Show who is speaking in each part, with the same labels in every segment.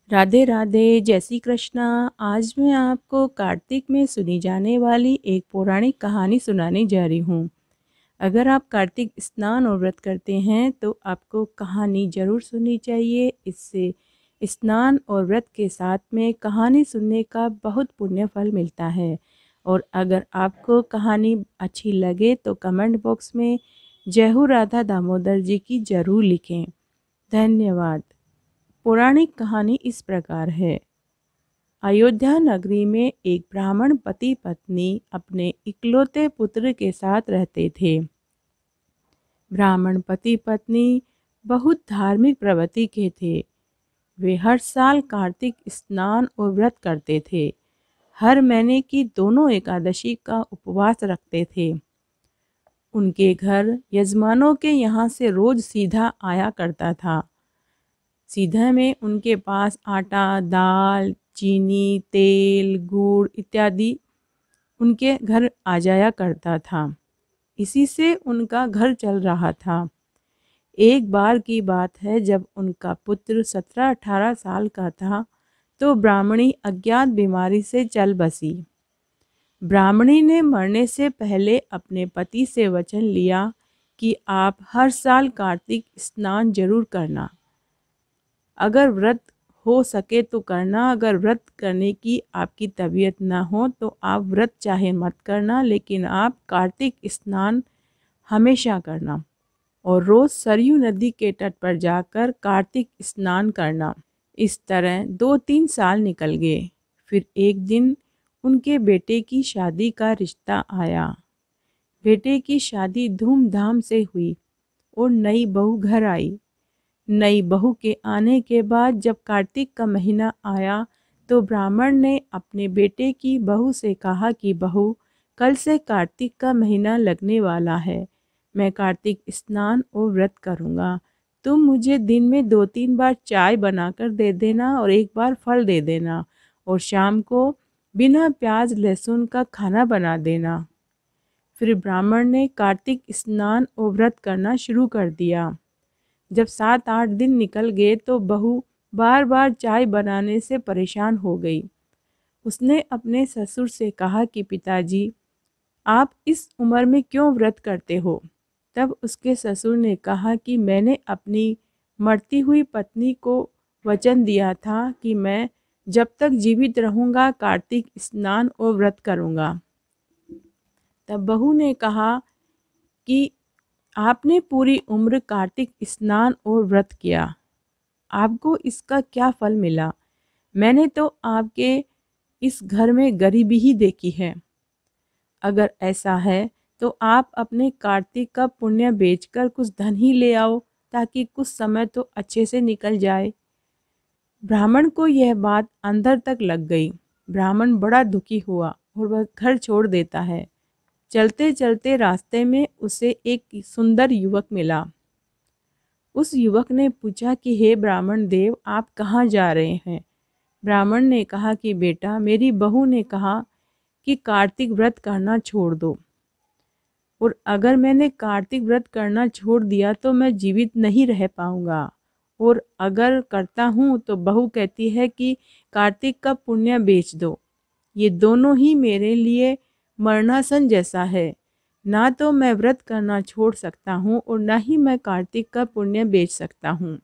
Speaker 1: राधे राधे, जय श्री कृष्णा। आज मैं आपको कार्तिक में सुनी जाने वाली एक पौराणिक कहानी सुनाने जा रही हूँ। अगर आप कार्तिक स्नान और व्रत करते हैं तो आपको कहानी ज़रूर सुननी चाहिए। इससे स्नान और व्रत के साथ में कहानी सुनने का बहुत पुण्य फल मिलता है। और अगर आपको कहानी अच्छी लगे तो कमेंट बॉक्स में जय हो राधा दामोदर जी की ज़रूर लिखें। धन्यवाद। पौराणिक कहानी इस प्रकार है। अयोध्या नगरी में एक ब्राह्मण पति पत्नी अपने इकलौते पुत्र के साथ रहते थे। ब्राह्मण पति पत्नी बहुत धार्मिक प्रवृत्ति के थे। वे हर साल कार्तिक स्नान और व्रत करते थे। हर महीने की दोनों एकादशी का उपवास रखते थे। उनके घर यजमानों के यहाँ से रोज सीधा आया करता था। सीधे में उनके पास आटा, दाल, चीनी, तेल, गुड़ इत्यादि उनके घर आ जाया करता था। इसी से उनका घर चल रहा था। एक बार की बात है, जब उनका पुत्र 17-18 साल का था तो ब्राह्मणी अज्ञात बीमारी से चल बसी। ब्राह्मणी ने मरने से पहले अपने पति से वचन लिया कि आप हर साल कार्तिक स्नान जरूर करना। अगर व्रत हो सके तो करना, अगर व्रत करने की आपकी तबीयत ना हो तो आप व्रत चाहे मत करना, लेकिन आप कार्तिक स्नान हमेशा करना और रोज़ सरयू नदी के तट पर जाकर कार्तिक स्नान करना। इस तरह 2-3 साल निकल गए। फिर एक दिन उनके बेटे की शादी का रिश्ता आया। बेटे की शादी धूमधाम से हुई और नई बहू घर आई। नई बहू के आने के बाद जब कार्तिक का महीना आया तो ब्राह्मण ने अपने बेटे की बहू से कहा कि बहू, कल से कार्तिक का महीना लगने वाला है। मैं कार्तिक स्नान और व्रत करूँगा। तुम मुझे दिन में 2-3 बार चाय बनाकर दे देना और एक बार फल दे देना, और शाम को बिना प्याज लहसुन का खाना बना देना। फिर ब्राह्मण ने कार्तिक स्नान और व्रत करना शुरू कर दिया। जब 7-8 दिन निकल गए तो बहू बार बार चाय बनाने से परेशान हो गई। उसने अपने ससुर से कहा कि पिताजी, आप इस उम्र में क्यों व्रत करते हो? तब उसके ससुर ने कहा कि मैंने अपनी मरती हुई पत्नी को वचन दिया था कि मैं जब तक जीवित रहूँगा कार्तिक स्नान और व्रत करूँगा। तब बहू ने कहा कि आपने पूरी उम्र कार्तिक स्नान और व्रत किया, आपको इसका क्या फल मिला? मैंने तो आपके इस घर में गरीबी ही देखी है। अगर ऐसा है तो आप अपने कार्तिक का पुण्य बेचकर कुछ धन ही ले आओ, ताकि कुछ समय तो अच्छे से निकल जाए। ब्राह्मण को यह बात अंदर तक लग गई। ब्राह्मण बड़ा दुखी हुआ और वह घर छोड़ देता है। चलते चलते रास्ते में उसे एक सुंदर युवक मिला। उस युवक ने पूछा कि हे ब्राह्मण देव, आप कहाँ जा रहे हैं? ब्राह्मण ने कहा कि बेटा, मेरी बहू ने कहा कि कार्तिक व्रत करना छोड़ दो, और अगर मैंने कार्तिक व्रत करना छोड़ दिया तो मैं जीवित नहीं रह पाऊंगा, और अगर करता हूँ तो बहू कहती है कि कार्तिक का पुण्य बेच दो। ये दोनों ही मेरे लिए मरणासन जैसा है। ना तो मैं व्रत करना छोड़ सकता हूँ और ना ही मैं कार्तिक का पुण्य बेच सकता हूँ।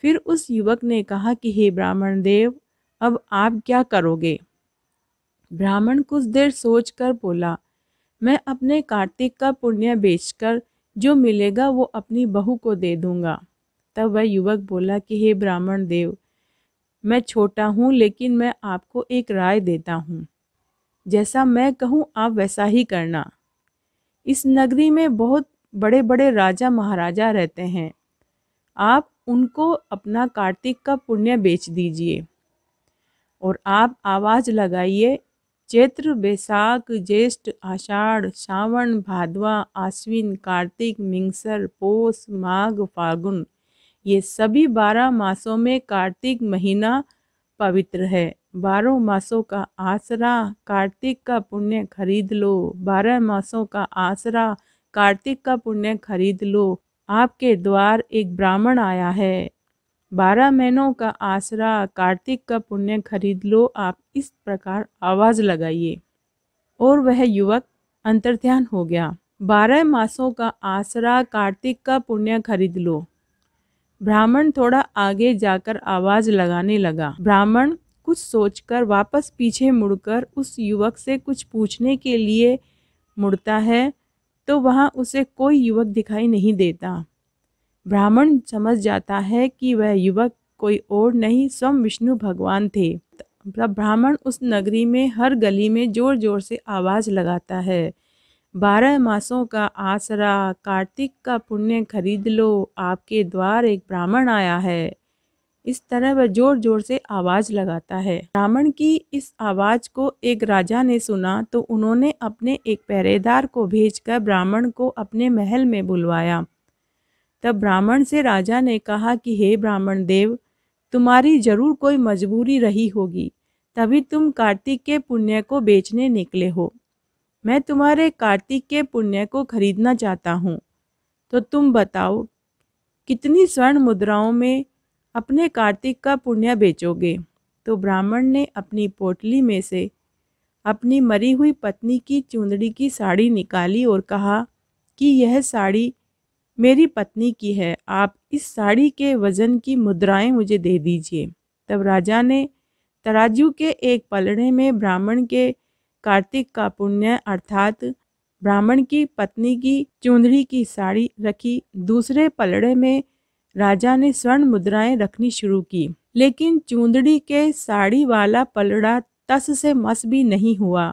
Speaker 1: फिर उस युवक ने कहा कि हे ब्राह्मण देव, अब आप क्या करोगे? ब्राह्मण कुछ देर सोचकर बोला, मैं अपने कार्तिक का पुण्य बेचकर जो मिलेगा वो अपनी बहू को दे दूंगा। तब वह युवक बोला कि हे ब्राह्मण देव, मैं छोटा हूँ लेकिन मैं आपको एक राय देता हूँ। जैसा मैं कहूँ आप वैसा ही करना। इस नगरी में बहुत बड़े बड़े राजा महाराजा रहते हैं। आप उनको अपना कार्तिक का पुण्य बेच दीजिए और आप आवाज़ लगाइए, चैत्र, बैसाख, ज्येष्ठ, आषाढ़, सावन, भादवा, आश्विन, कार्तिक, मिंगसर, पौष, माघ, फागुन, ये सभी 12 मासों में कार्तिक महीना पवित्र है। 12 मासों का आसरा कार्तिक का पुण्य खरीद लो। 12 मासों का आसरा कार्तिक का पुण्य खरीद लो। आपके द्वार एक ब्राह्मण आया है, 12 महीनों का आसरा, कार्तिक का पुण्य खरीद लो, आप इस प्रकार आवाज़ लगाइए। और वह युवक अंतर्ध्यान हो गया। 12 मासों का आसरा, कार्तिक का पुण्य खरीद लो। ब्राह्मण थोड़ा आगे जाकर आवाज़ लगाने लगा। ब्राह्मण कुछ सोचकर वापस पीछे मुड़कर उस युवक से कुछ पूछने के लिए मुड़ता है तो वहाँ उसे कोई युवक दिखाई नहीं देता। ब्राह्मण समझ जाता है कि वह युवक कोई और नहीं, स्वयं विष्णु भगवान थे। तब ब्राह्मण उस नगरी में हर गली में जोर जोर से आवाज़ लगाता है, 12 मासों का आसरा, कार्तिक का पुण्य खरीद लो, आपके द्वार एक ब्राह्मण आया है। इस तरह वह जोर जोर से आवाज़ लगाता है। ब्राह्मण की इस आवाज़ को एक राजा ने सुना तो उन्होंने अपने एक पहरेदार को भेजकर ब्राह्मण को अपने महल में बुलवाया। तब ब्राह्मण से राजा ने कहा कि हे ब्राह्मण देव, तुम्हारी जरूर कोई मजबूरी रही होगी, तभी तुम कार्तिक के पुण्य को बेचने निकले हो। मैं तुम्हारे कार्तिक के पुण्य को खरीदना चाहता हूँ, तो तुम बताओ कितनी स्वर्ण मुद्राओं में अपने कार्तिक का पुण्य बेचोगे। तो ब्राह्मण ने अपनी पोटली में से अपनी मरी हुई पत्नी की चुंदड़ी की साड़ी निकाली और कहा कि यह साड़ी मेरी पत्नी की है, आप इस साड़ी के वजन की मुद्राएं मुझे दे दीजिए। तब राजा ने तराजू के एक पलड़े में ब्राह्मण के कार्तिक का पुण्य अर्थात ब्राह्मण की पत्नी की चुंदड़ी की साड़ी रखी। दूसरे पलड़े में राजा ने स्वर्ण मुद्राएं रखनी शुरू की, लेकिन चुंदड़ी के साड़ी वाला पलड़ा तस से मस भी नहीं हुआ।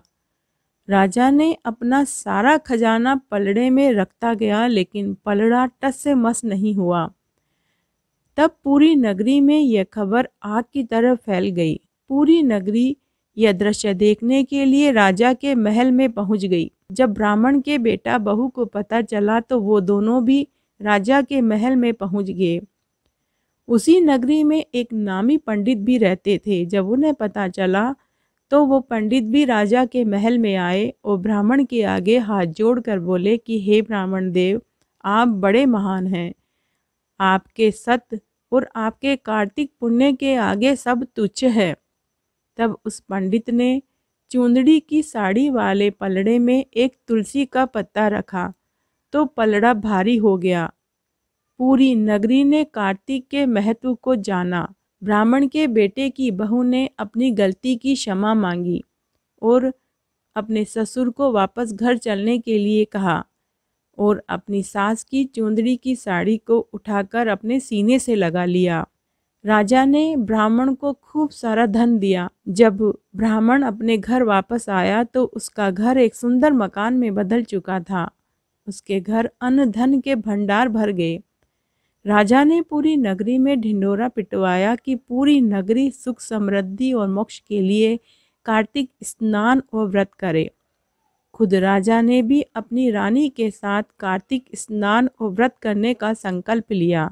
Speaker 1: राजा ने अपना सारा खजाना पलड़े में रखता गया, लेकिन पलड़ा टस से मस नहीं हुआ। तब पूरी नगरी में यह खबर आग की तरह फैल गई। पूरी नगरी यह दृश्य देखने के लिए राजा के महल में पहुंच गई। जब ब्राह्मण के बेटा बहू को पता चला तो वो दोनों भी राजा के महल में पहुंच गए। उसी नगरी में एक नामी पंडित भी रहते थे। जब उन्हें पता चला तो वो पंडित भी राजा के महल में आए और ब्राह्मण के आगे हाथ जोड़कर बोले कि हे ब्राह्मण देव, आप बड़े महान हैं, आपके सत्य और आपके कार्तिक पुण्य के आगे सब तुच्छ है। तब उस पंडित ने चुंदड़ी की साड़ी वाले पलड़े में एक तुलसी का पत्ता रखा तो पलड़ा भारी हो गया। पूरी नगरी ने कार्तिक के महत्व को जाना। ब्राह्मण के बेटे की बहू ने अपनी गलती की क्षमा मांगी और अपने ससुर को वापस घर चलने के लिए कहा और अपनी सास की चुंदड़ी की साड़ी को उठाकर अपने सीने से लगा लिया। राजा ने ब्राह्मण को खूब सारा धन दिया। जब ब्राह्मण अपने घर वापस आया तो उसका घर एक सुंदर मकान में बदल चुका था। उसके घर अन्न धन के भंडार भर गए। राजा ने पूरी नगरी में ढिंढोरा पिटवाया कि पूरी नगरी सुख समृद्धि और मोक्ष के लिए कार्तिक स्नान और व्रत करे। खुद राजा ने भी अपनी रानी के साथ कार्तिक स्नान और व्रत करने का संकल्प लिया।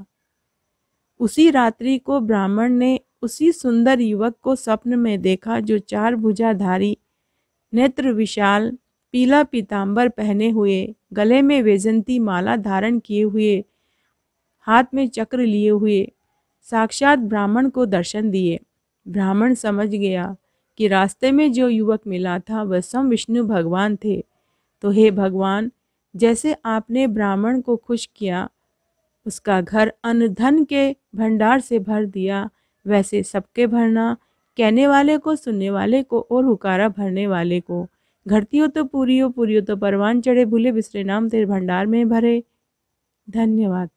Speaker 1: उसी रात्रि को ब्राह्मण ने उसी सुंदर युवक को स्वप्न में देखा जो 4 भुजाधारी, नेत्र विशाल, पीला पीतांबर पहने हुए, गले में वैजंती माला धारण किए हुए, हाथ में चक्र लिए हुए साक्षात ब्राह्मण को दर्शन दिए। ब्राह्मण समझ गया कि रास्ते में जो युवक मिला था वह स्वयं विष्णु भगवान थे। तो हे भगवान, जैसे आपने ब्राह्मण को खुश किया, उसका घर अन्न धन के भंडार से भर दिया, वैसे सबके भरना, कहने वाले को, सुनने वाले को और हुकारा भरने वाले को। घटती हो तो पूरी हो, पूरी हो तो परवान चढ़े, भूले बिसरे नाम तेरे भंडार में भरे। धन्यवाद।